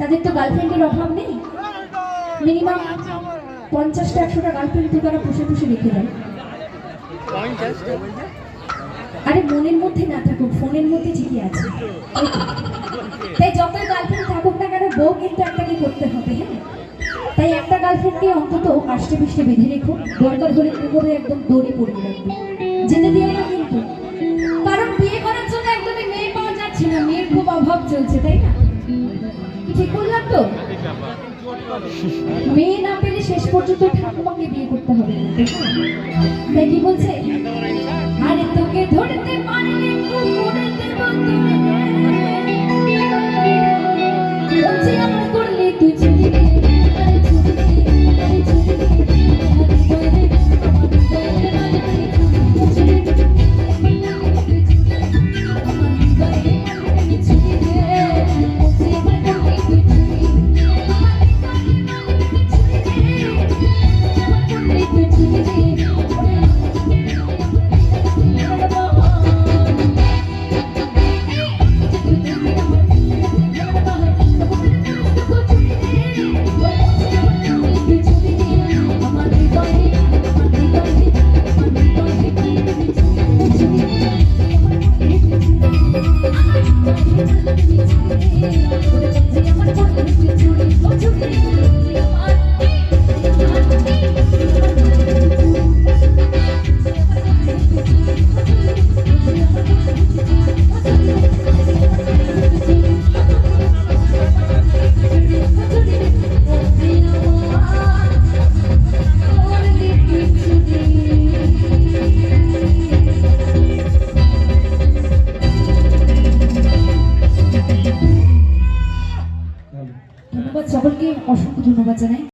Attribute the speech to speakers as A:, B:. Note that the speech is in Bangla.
A: তাদের তো গার্লফ্রেন্ডের অভাব নেই, মিনিমাম 50টা 100টা গার্লফ্রেন্ড তো তারা পুষে পুষে রেখে দেয়। আরে মনের মধ্যে না থাকুক, ফোনের মধ্যে ঠিকই আছে। তাই যতই গার্লফ্রেন্ড থাকুক না কেন, বউ কিন্তু একটাকে করতে হবে। হ্যাঁ, তাই একটা গার্লফ্রেন্ডকে অন্তত আষ্টে পিষ্টে বেঁধে রেখো, দরকার হলে পুকুরে একদম দৌড়ে পড়িয়ে রাখবে, যেতে দিও না কিন্তু। কারণ বিয়ে করার জন্য একদমই মেয়ে পাওয়া যাচ্ছে না, মেয়ের খুব অভাব চলছে, তাই না? ঠিক বললাম তো? মেয়ে না পেলে শেষ পর্যন্ত ঠাকুমাকে বিয়ে করতে হবে। তাই কি বলছে, আরে তোকে ধরতে পারলে কুকুরে দেব তোরে, বলছি আমার করলে তুই চুরি দে, আরে চুরি দে, আরে চুরি দে, আমার করে
B: Thank you.